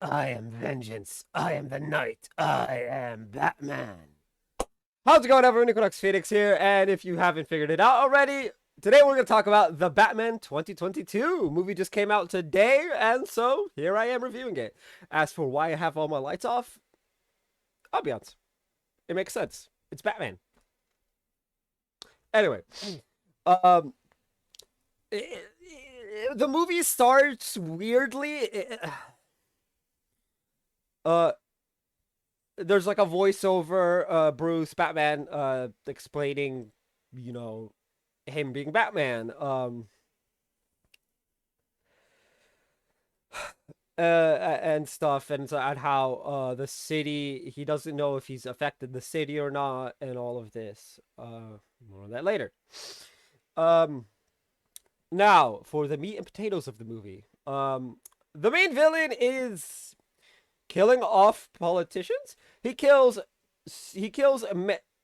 I am vengeance. I am the night. I am Batman. How's it going, everyone? Equinox Phoenix here, and if you haven't figured it out already, today we're going to talk about The Batman 2022. Movie just came out today, and so here I am reviewing it. As for why I have all my lights off, I'll be honest. It makes sense. It's Batman. Anyway, um, the movie starts weirdly. Uh, there's like a voiceover, Bruce Batman, explaining, you know, him being Batman. And stuff, and how the city, he doesn't know if he's affected the city or not, and all of this. More on that later. Um, Now for the meat and potatoes of the movie. The main villain is killing off politicians. He kills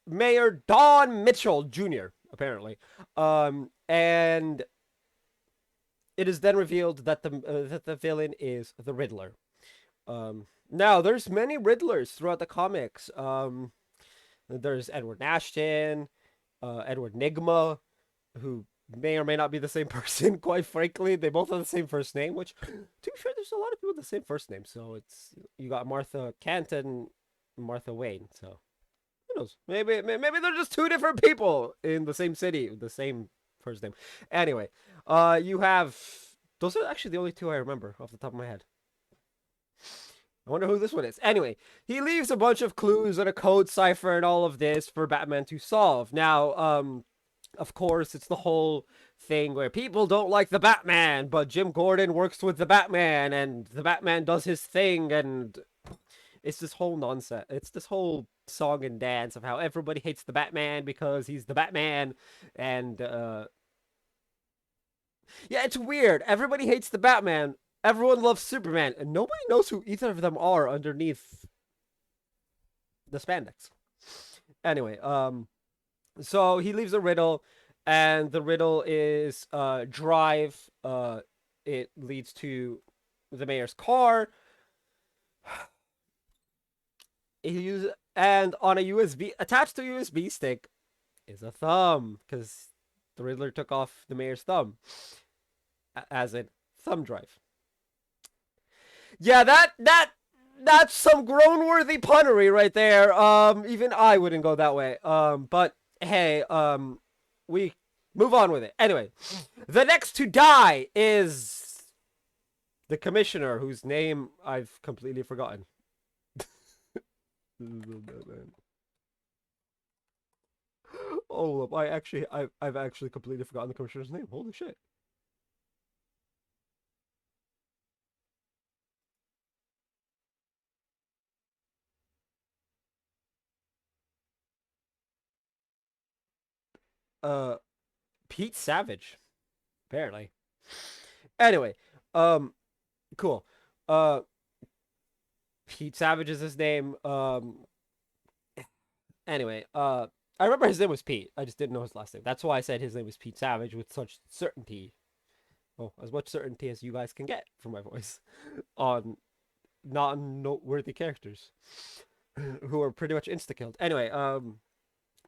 Mayor Don Mitchell Jr. apparently, and it is then revealed that the villain is the Riddler. Now there's many Riddlers throughout the comics. There's Edward Nashton, Edward Nigma, who may or may not be the same person. Quite frankly, they both have the same first name. Which, to be fair, there's a lot of people with the same first name. So it's, you got Martha Kent and Martha Wayne. So who knows? Maybe they're just two different people in the same city with the same first name. Anyway, you have, those are actually the only two I remember off the top of my head. I wonder who this one is. Anyway, he leaves a bunch of clues and a code cipher and all of this for Batman to solve. Now, of course, it's the whole thing where people don't like the Batman, but Jim Gordon works with the Batman, and the Batman does his thing, and it's this whole nonsense. It's this whole song and dance of how everybody hates the Batman because he's the Batman, and yeah, it's weird. Everybody hates the Batman. Everyone loves Superman, and nobody knows who either of them are underneath the spandex. Anyway, so he leaves a riddle, and the riddle is drive. It leads to the mayor's car. He uses, and on a USB, attached to a USB stick is a thumb, because the Riddler took off the mayor's thumb as a thumb drive. Yeah, that's some grown-worthy punnery right there. Even I wouldn't go that way. But hey, we move on with it. Anyway, the next to die is the commissioner, whose name I've completely forgotten. Oh, I've actually completely forgotten the commissioner's name. Holy shit. Uh, Pete Savage, apparently. Anyway, um, cool. Uh, Pete Savage is his name. Anyway, I remember his name was Pete. I just didn't know his last name. That's why I said his name was Pete Savage with such certainty. Well, as much certainty as you guys can get from my voice on non-noteworthy characters who are pretty much insta-killed. Anyway,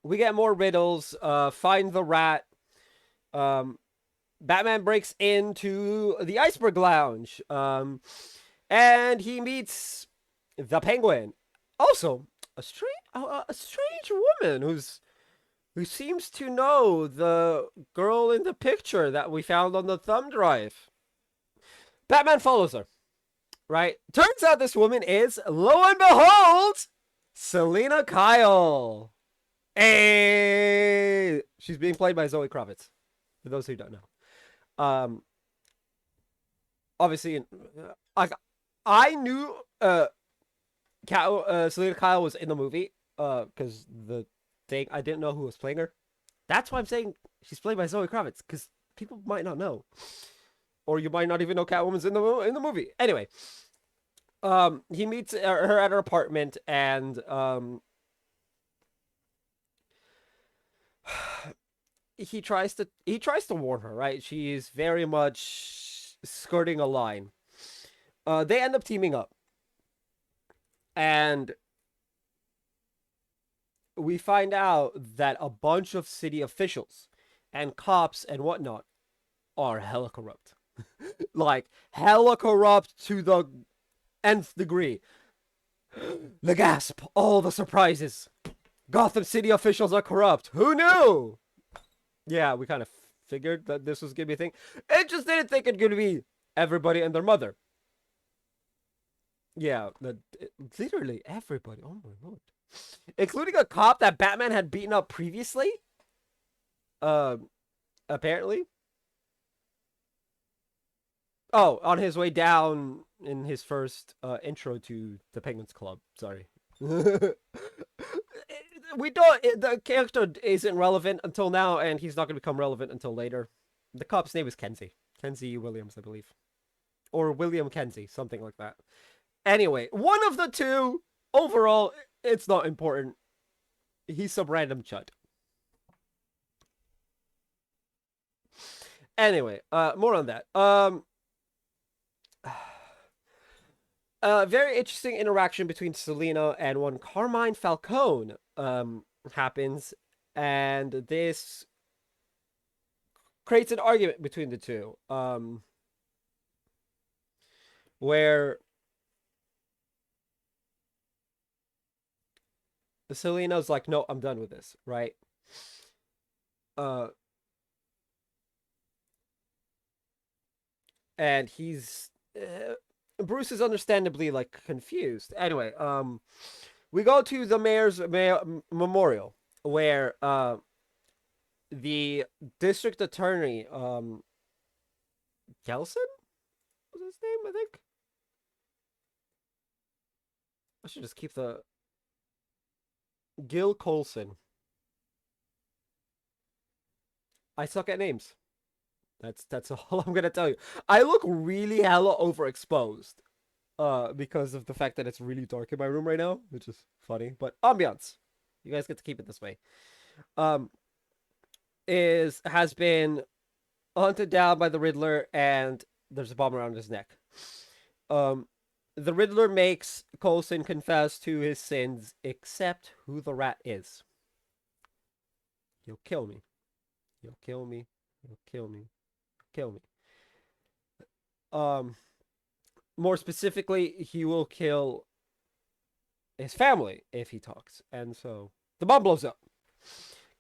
we get more riddles. Find the rat. Um, Batman breaks into the Iceberg Lounge. And he meets the Penguin. Also, a strange woman who seems to know the girl in the picture that we found on the thumb drive. Batman follows her, right? Turns out this woman is, lo and behold, Selina Kyle. Hey, she's being played by Zoe Kravitz, for those who don't know. Obviously, like, I knew Selena Kyle was in the movie, because the thing, I didn't know who was playing her. That's why I'm saying she's played by Zoe Kravitz, because people might not know, or you might not even know Catwoman's in the movie. Anyway, he meets her at her apartment, and he tries to warn her. Right, she's very much skirting a line. They end up teaming up. And we find out that a bunch of city officials and cops and whatnot are hella corrupt. Like, hella corrupt to the nth degree. The gasp, all the surprises. Gotham City officials are corrupt. Who knew? Yeah, we kind of figured that this was going to be a thing. I just didn't think it going to be everybody and their mother. Yeah, literally everybody. Oh my lord. Including a cop that Batman had beaten up previously. Apparently. Oh, on his way down in his first intro to the Penguins Club. Sorry. We don't. The character isn't relevant until now, and he's not going to become relevant until later. The cop's name is Kenzie. Kenzie Williams, I believe. Or William Kenzie, something like that. Anyway, one of the two, overall, it's not important. He's some random chud. Anyway, more on that. Very interesting interaction between Selina and one Carmine Falcone happens, and this creates an argument between the two, where Selina's like, "No, I'm done with this," right? Uh, and he's Bruce is understandably like confused. Anyway, we go to the mayor's memorial where the district attorney Gelson was his name, I think. I should just keep the Gil Colson. I suck at names. That's all I'm gonna tell you. I look really hella overexposed. Because of the fact that it's really dark in my room right now, which is funny. But ambiance. You guys get to keep it this way. Has been hunted down by the Riddler, and there's a bomb around his neck. The Riddler makes Coulson confess to his sins, except who the rat is. You'll kill me. You'll kill me. You'll kill me. Kill me. More specifically, he will kill his family if he talks. And so the bomb blows up,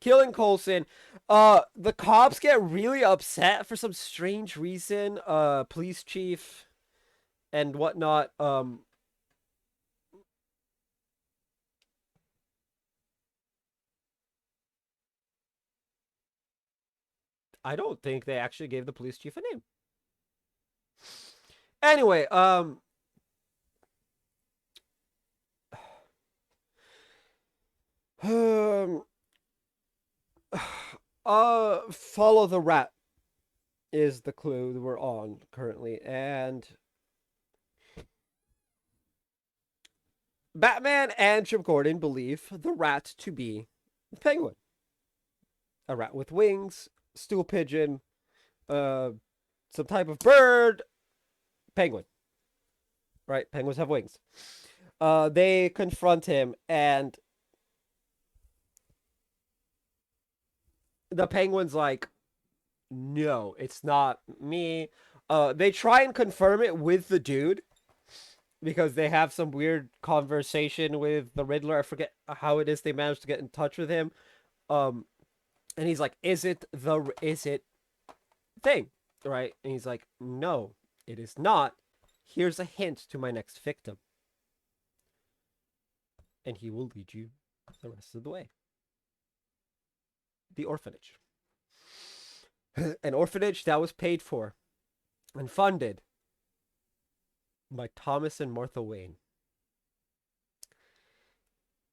killing Coulson. The cops get really upset for some strange reason. Police chief and whatnot. I don't think they actually gave the police chief a name. Anyway, follow the rat is the clue that we're on currently, and Batman and Jim Gordon believe the rat to be the Penguin, a rat with wings, stool pigeon, some type of bird, penguin. Right? Penguins have wings. They confront him, and the penguin's like, no, it's not me. They try and confirm it with the dude because they have some weird conversation with the Riddler. I forget how it is they managed to get in touch with him. And he's like, is it thing? Right? And he's like, no, it is not. Here's a hint to my next victim. And he will lead you the rest of the way. The orphanage. An orphanage that was paid for and funded by Thomas and Martha Wayne.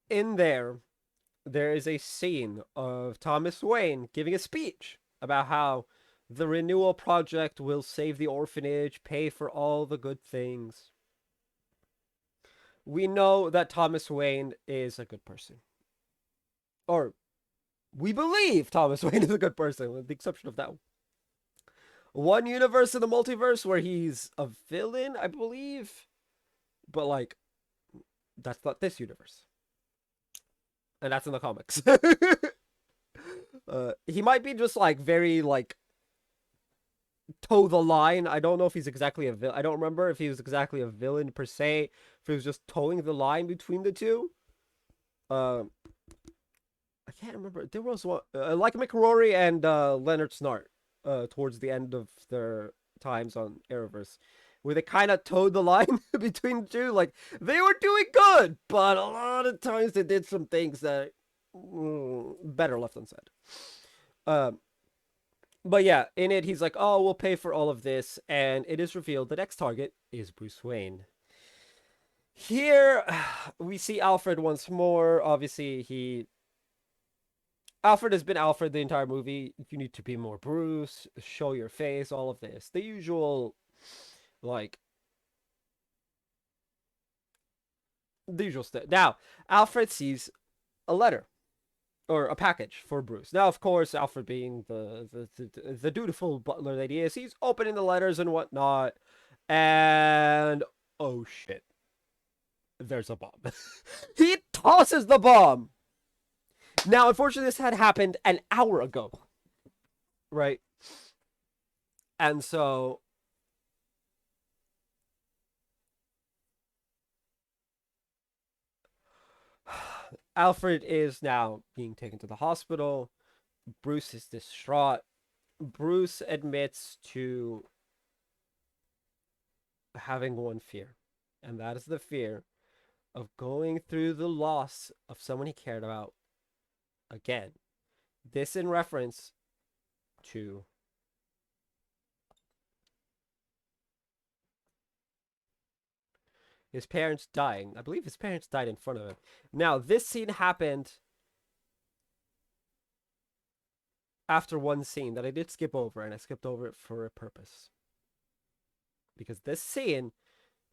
In there is a scene of Thomas Wayne giving a speech about how the renewal project will save the orphanage, pay for all the good things. We know that Thomas Wayne is a good person. Or we believe Thomas Wayne is a good person, with the exception of that one universe in the multiverse where he's a villain, I believe. But like, That's not this universe, and that's in the comics. He might be just like very like toe the line. I don't know if he's exactly a villain. I don't remember if he was exactly a villain per se. If he was just towing the line between the two. Um, I can't remember. There was one like McRory and Leonard Snart towards the end of their times on Arrowverse, where they kind of towed the line between the two. Like they were doing good, but a lot of times they did some things that better left unsaid. Um, but yeah, in it he's like, "Oh, we'll pay for all of this," and it is revealed the next target is Bruce Wayne. Here we see Alfred once more. Obviously, he Alfred has been Alfred the entire movie. You need to be more Bruce, show your face, all of this. The usual, like, the usual stuff. Now, Alfred sees a letter or a package for Bruce. Now, of course, Alfred being the dutiful butler that he is, he's opening the letters and whatnot. And oh shit, there's a bomb. He tosses the bomb. Now, unfortunately, this had happened an hour ago, right? And so Alfred is now being taken to the hospital. Bruce is distraught. Bruce admits to having one fear, and that is the fear of going through the loss of someone he cared about again. This in reference to his parents dying. I believe his parents died in front of him. Now, this scene happened after one scene that I did skip over, and I skipped over it for a purpose. Because this scene,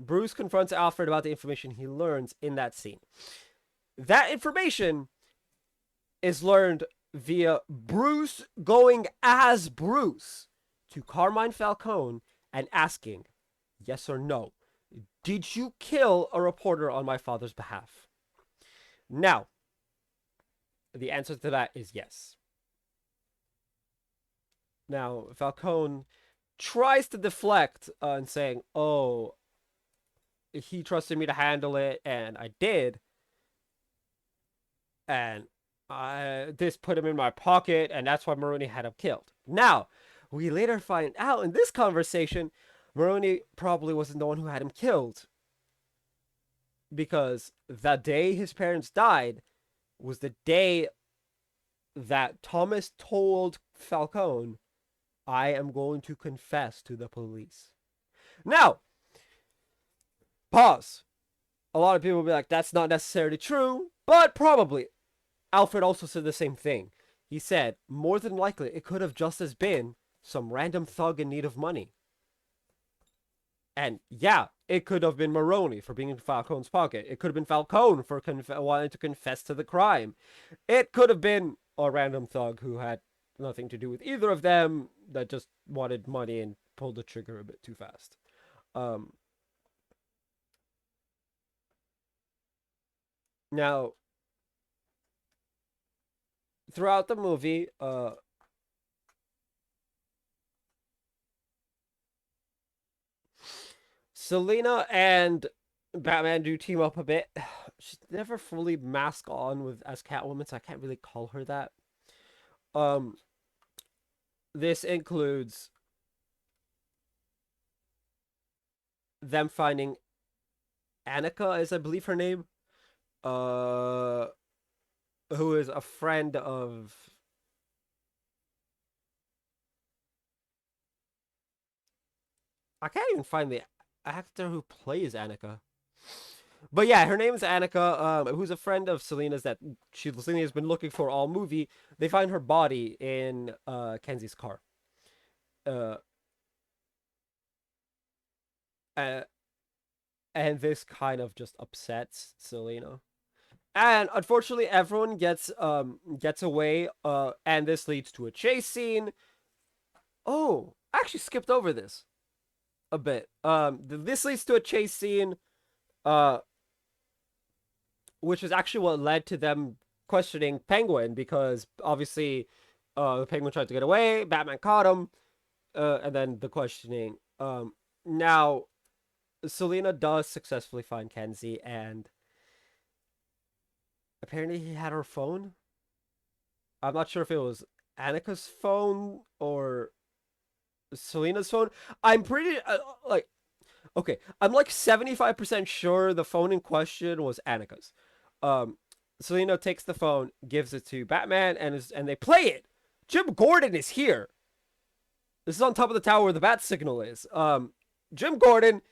Bruce confronts Alfred about the information he learns in that scene. That information is learned via Bruce going as Bruce to Carmine Falcone and asking, yes or no, did you kill a reporter on my father's behalf? Now, the answer to that is yes. Now, Falcone tries to deflect and saying, oh, he trusted me to handle it, and I did. And this put him in my pocket, and that's why Maroni had him killed. Now, we later find out in this conversation, Maroni probably wasn't the one who had him killed. Because the day his parents died was the day that Thomas told Falcone, I am going to confess to the police. Now, pause. A lot of people will be like, that's not necessarily true, but probably. Alfred also said the same thing. He said, more than likely, it could have just as been some random thug in need of money. And yeah, it could have been Maroni for being in Falcone's pocket. It could have been Falcone for wanting to confess to the crime. It could have been a random thug who had nothing to do with either of them that just wanted money and pulled the trigger a bit too fast. Now, throughout the movie, Selina and Batman do team up a bit. She's never fully mask on with as Catwoman, so I can't really call her that. Um, this includes them finding Annika, is I believe her name, uh, who is a friend of. I can't even find the actor who plays Annika. But yeah, her name is Annika, who's a friend of Selina's that Selina has been looking for all movie. They find her body in Kenzie's car. Uh, uh, and this kind of just upsets Selina. And unfortunately, everyone gets away. And this leads to a chase scene. Oh, I actually skipped over this a bit. This leads to a chase scene. Uh, which is actually what led to them questioning Penguin because obviously, the Penguin tried to get away. Batman caught him, and then the questioning. Now Selina does successfully find Kenzie, and apparently he had her phone. I'm not sure if it was Annika's phone or Selina's phone. I'm pretty like okay. I'm like 75% sure the phone in question was Annika's. Um, Selina takes the phone, gives it to Batman, and they play it. Jim Gordon is here. This is on top of the tower where the bat signal is. Jim Gordon,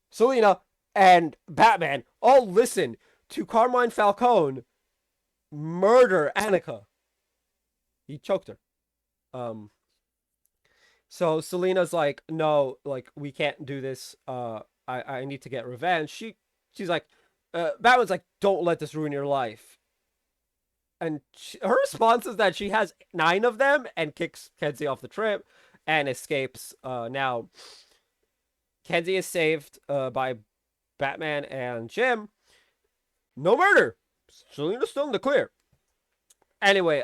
Selina, and Batman all listen to Carmine Falcone murder Annika. He choked her. Um, so Selina's like, no, like we can't do this. I need to get revenge. She's like, Batman's like, don't let this ruin your life. And her response is that she has 9 of them and kicks Kenzie off the trip and escapes. Now Kenzie is saved by Batman and Jim. No murder. Selina's still in the clear. Anyway,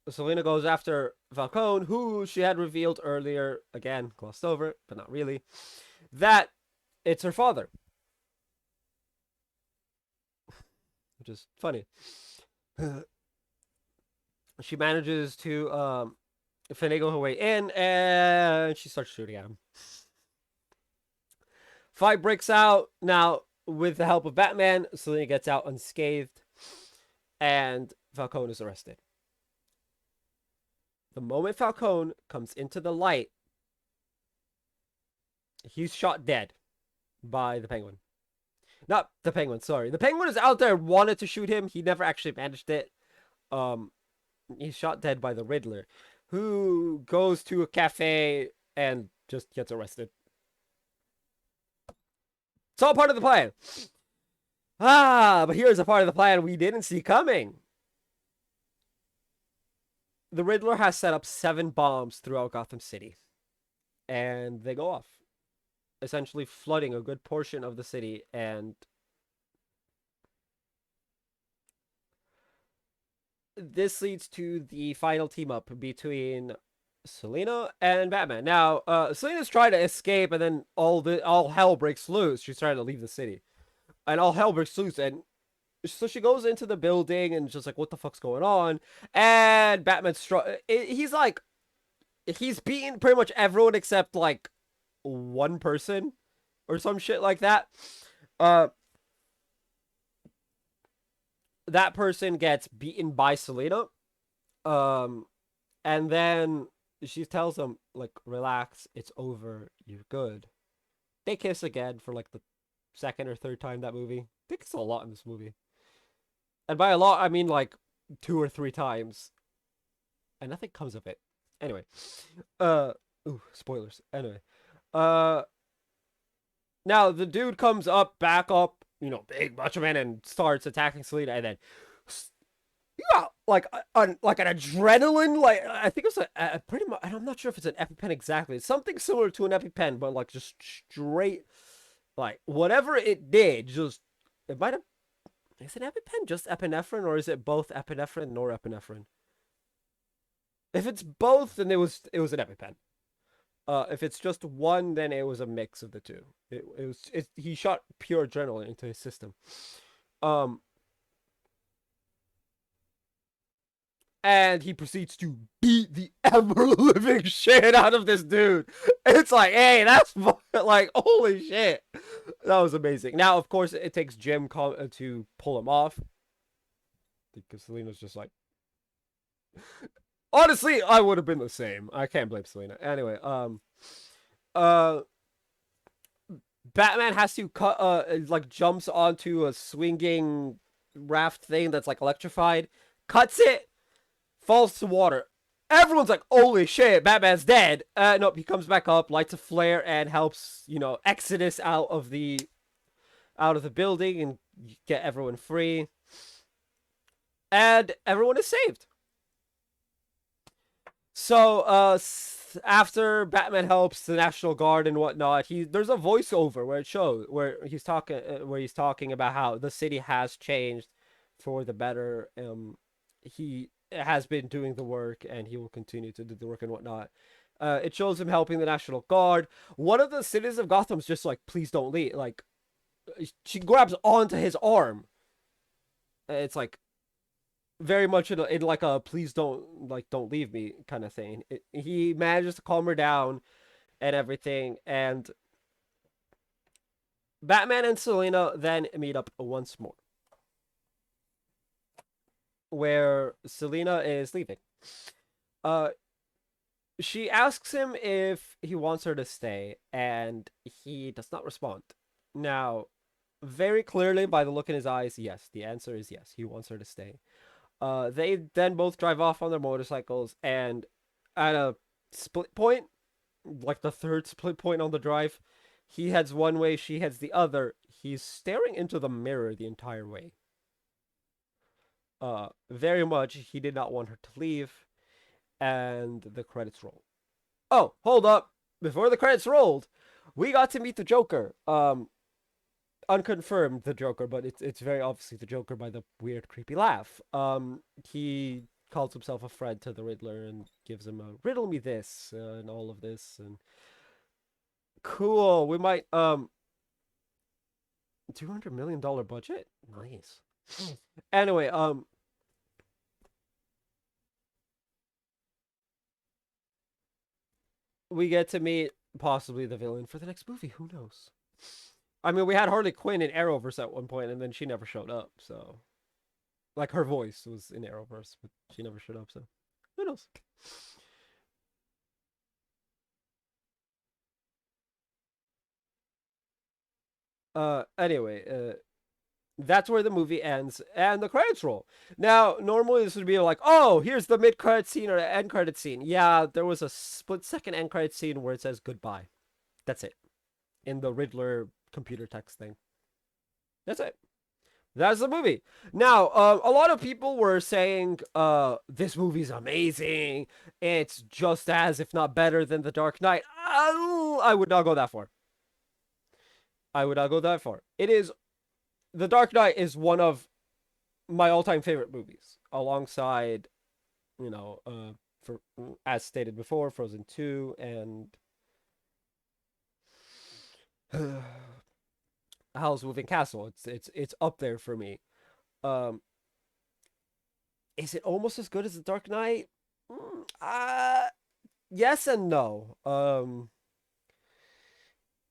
Selina goes after Falcone, who she had revealed earlier, again, glossed over it, but not really, that it's her father. Which is funny. She manages to finagle her way in, and she starts shooting at him. Fight breaks out. Now, with the help of Batman, Selina gets out unscathed, and Falcone is arrested. The moment Falcone comes into the light, he's shot dead by the Penguin. Not the Penguin, sorry. The Penguin is out there, wanted to shoot him. He never actually managed it. He's shot dead by the Riddler, who goes to a cafe and just gets arrested. It's all part of the plan. But here's a part of the plan we didn't see coming. The Riddler has set up 7 bombs throughout Gotham City. And they go off, essentially flooding a good portion of the city. And this leads to the final team up between Selina and Batman. Now, Selina's trying to escape, and then all hell breaks loose. She's trying to leave the city, and all hell breaks loose. And so she goes into the building and just like, what the fuck's going on? And Batman's he's like, he's beaten pretty much everyone except like one person or some shit like that. That person gets beaten by Selina. And then she tells him, like, relax, it's over, you're good. They kiss again for like the second or third time that movie. They kiss a lot in this movie. And by a lot, I mean like 2 or 3 times. And nothing comes of it. Anyway. Spoilers. Anyway. Now the dude comes back up, big macho man, and starts attacking Selina, and then like an adrenaline, like I think it's a pretty much. I'm not sure if it's an EpiPen exactly. It's something similar to an EpiPen, but like just straight, like whatever it did, just it might have. Is it EpiPen just epinephrine, or is it both epinephrine nor epinephrine? If it's both, then it was an EpiPen. If it's just one, then it was a mix of the two. He shot pure adrenaline into his system. And he proceeds to beat the ever-living shit out of this dude. It's like, hey, that's like, holy shit. That was amazing. Now, of course, it takes Jim to pull him off. Because Selina's just like... Honestly, I would have been the same. I can't blame Selina. Anyway, Batman has to like jumps onto a swinging raft thing that's like electrified, cuts it, falls to water. Everyone's like, holy shit, Batman's dead. Nope, he comes back up, lights a flare, and helps, Exodus out of the building and get everyone free. And everyone is saved. So, after Batman helps the National Guard and whatnot, there's a voiceover where it shows where he's talking about how the city has changed for the better. He has been doing the work, and he will continue to do the work and whatnot. It shows him helping the National Guard. One of the citizens of Gotham's just like, please don't leave. Like, she grabs onto his arm. It's like, very much in like a please don't leave me kind of thing. He manages to calm her down and everything, and Batman and Selina then meet up once more, where Selina is leaving. Uh, she asks him if he wants her to stay, and he does not respond. Now, very clearly by the look in his eyes, yes, the answer is yes. He wants her to stay. They then both drive off on their motorcycles, and at a split point, like the third split point on the drive, he heads one way, she heads the other. He's staring into the mirror the entire way. Very much he did not want her to leave, and the credits roll. Oh, hold up! Before the credits rolled, we got to meet the Joker. Unconfirmed the Joker, but it's very obviously the Joker by the weird, creepy laugh. He calls himself a friend to the Riddler and gives him a riddle me this and all of this, and cool. We might $200 million budget. Nice. Anyway, we get to meet possibly the villain for the next movie. Who knows? I mean, we had Harley Quinn in Arrowverse at one point, and then she never showed up. So, like, her voice was in Arrowverse, but she never showed up. So, who knows? Anyway, that's where the movie ends, and the credits roll. Now, normally this would be like, oh, here's the mid-credit scene or the end-credit scene. Yeah, there was a split-second end-credit scene where it says goodbye. That's it. In the Riddler computer text thing. That's it. That's the movie. Now, a lot of people were saying, this movie's amazing. It's just as, if not better than The Dark Knight. I would not go that far. I would not go that far. It is, The Dark Knight is one of my all-time favorite movies, alongside, you know, for as stated before, Frozen 2 and Howl's Moving Castle. It's up there for me. Um, is it almost as good as The Dark Knight? Yes and no.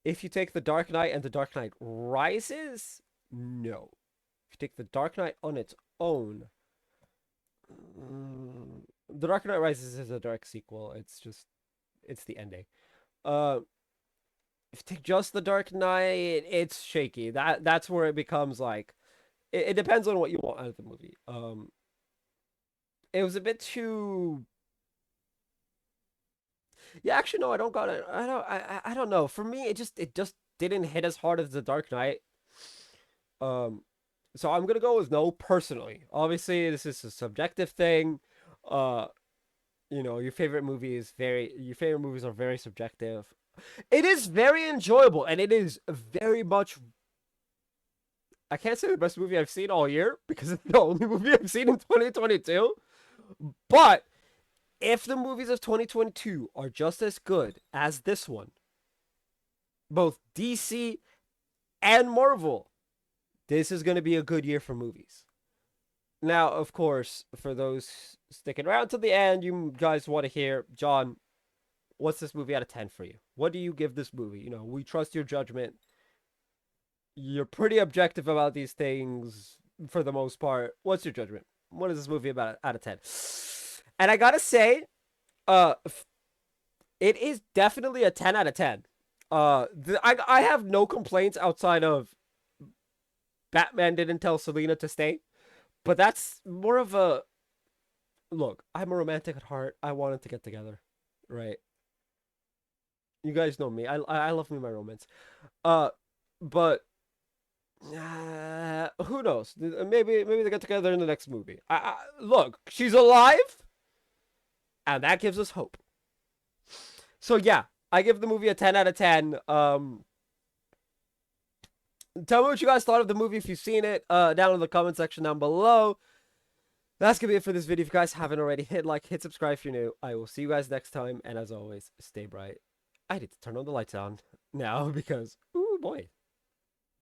If you take The Dark Knight and The Dark Knight Rises, no. If you take The Dark Knight on its own, The Dark Knight Rises is a direct sequel. It's the ending. Uh, if you take just The Dark Knight, it's shaky. That's where it becomes like, it depends on what you want out of the movie. It was a bit too. Yeah, actually, no, I don't got it. I don't know. For me, it just didn't hit as hard as The Dark Knight. Um, so I'm gonna go with no personally. Obviously, this is a subjective thing. Uh, your favorite movies are very subjective. It is very enjoyable, and it is very much. I can't say the best movie I've seen all year because it's the only movie I've seen in 2022. But if the movies of 2022 are just as good as this one, both DC and Marvel, this is going to be a good year for movies. Now, of course, for those sticking around to the end, you guys want to hear, John, what's this movie out of 10 for you? What do you give this movie? We trust your judgment. You're pretty objective about these things for the most part. What's your judgment? What is this movie about out of 10? And I gotta say, uh, it is definitely a 10 out of 10. I have no complaints outside of Batman didn't tell Selina to stay, but that's more of a look. I'm a romantic at heart. I wanted to get together, right? You guys know me. I love me my romance. Uh, but who knows? Maybe they get together in the next movie. Look, she's alive and that gives us hope. So yeah, I give the movie a 10 out of 10. Tell me what you guys thought of the movie if you've seen it down in the comment section down below. That's gonna be it for this video. If you guys haven't already, hit like, hit subscribe if you're new. I will see you guys next time, and as always, stay bright. I need to turn on the lights on now because, ooh boy.